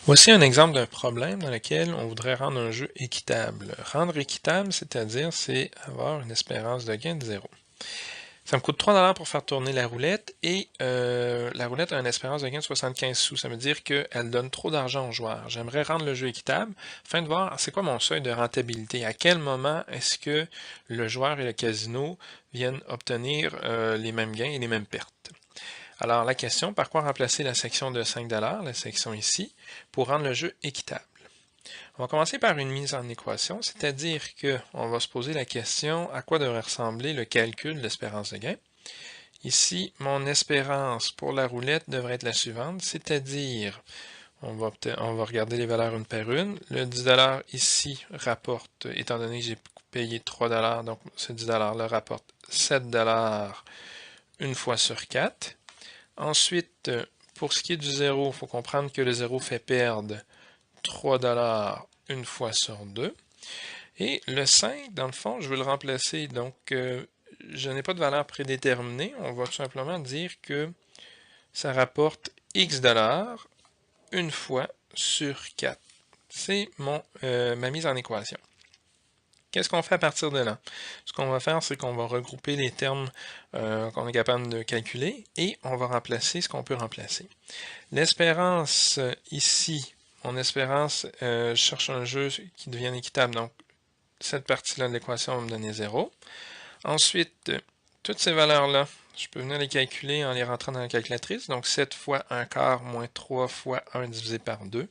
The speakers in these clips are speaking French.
Voici un exemple d'un problème dans lequel on voudrait rendre un jeu équitable. Rendre équitable, c'est avoir une espérance de gain de 0. Ça me coûte 3 $ pour faire tourner la roulette et la roulette a une espérance de gain de 75 sous. Ça veut dire qu'elle donne trop d'argent aux joueurs. J'aimerais rendre le jeu équitable afin de voir c'est quoi mon seuil de rentabilité. À quel moment est-ce que le joueur et le casino viennent obtenir les mêmes gains et les mêmes pertes. Alors, la question, par quoi remplacer la section de 5 $, la section ici, pour rendre le jeu équitable? On va commencer par une mise en équation, c'est-à-dire qu'on va se poser la question à quoi devrait ressembler le calcul de l'espérance de gain. Ici, mon espérance pour la roulette devrait être la suivante, c'est-à-dire, on va regarder les valeurs une par une. Le 10 $ ici rapporte, étant donné que j'ai payé 3 $, donc ce 10 $-là rapporte 7 $ une fois sur 4. Ensuite, pour ce qui est du 0, il faut comprendre que le 0 fait perdre 3 $ une fois sur 2. Et le 5, dans le fond, je veux le remplacer. Donc, je n'ai pas de valeur prédéterminée. On va tout simplement dire que ça rapporte X $ une fois sur 4. C'est ma mise en équation. Qu'est-ce qu'on fait à partir de là? Ce qu'on va faire, c'est qu'on va regrouper les termes qu'on est capable de calculer et on va remplacer ce qu'on peut remplacer. L'espérance ici, mon espérance, je cherche un jeu qui devienne équitable, donc cette partie-là de l'équation va me donner 0. Ensuite, toutes ces valeurs-là, je peux venir les calculer en les rentrant dans la calculatrice, donc 7 fois 1 quart moins 3 fois 1 divisé par 2,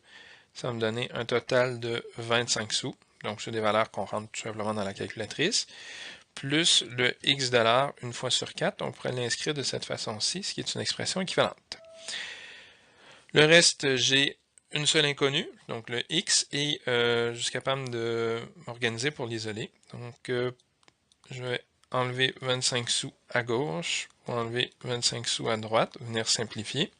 ça va me donner un total de 25 sous. Donc, c'est des valeurs qu'on rentre tout simplement dans la calculatrice, plus le X $ une fois sur 4. On pourrait l'inscrire de cette façon-ci, ce qui est une expression équivalente. Le reste, j'ai une seule inconnue, donc le X, et je suis capable de m'organiser pour l'isoler. Donc, je vais enlever 25 sous à gauche, ou enlever 25 sous à droite, venir simplifier.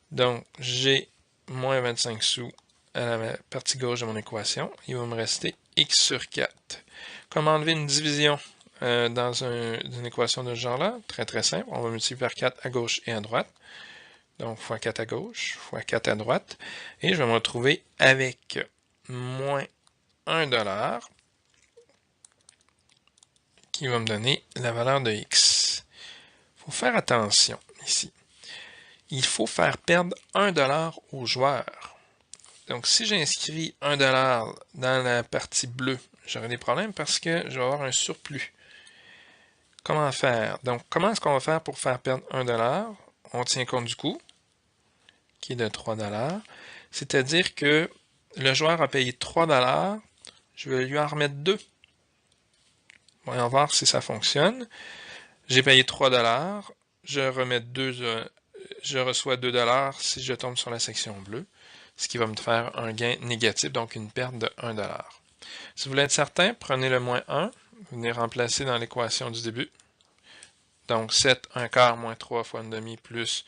Donc, j'ai moins 25 sous à la partie gauche de mon équation. Il va me rester X sur 4. Comment enlever une division dans une équation de ce genre-là? Très très simple. On va multiplier par 4 à gauche et à droite. Donc, fois 4 à gauche, fois 4 à droite. Et je vais me retrouver avec moins 1 $ qui va me donner la valeur de X. Il faut faire attention ici. Il faut faire perdre 1 $ aux joueurs. Donc, si j'inscris 1 $ dans la partie bleue, j'aurai des problèmes parce que je vais avoir un surplus. Comment faire? Donc, comment est-ce qu'on va faire pour faire perdre 1 $? On tient compte du coût, qui est de 3 $. C'est-à-dire que le joueur a payé 3 $, je vais lui en remettre 2. Voyons voir si ça fonctionne. J'ai payé 3 $, je reçois 2 $ si je tombe sur la section bleue, ce qui va me faire un gain négatif, donc une perte de 1 $. Si vous voulez être certain, prenez le moins 1, venez remplacer dans l'équation du début. Donc 7, 1 quart moins 3 fois 1 demi plus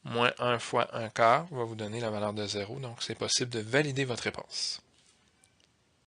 moins 1 fois 1 quart va vous donner la valeur de 0. Donc c'est possible de valider votre réponse.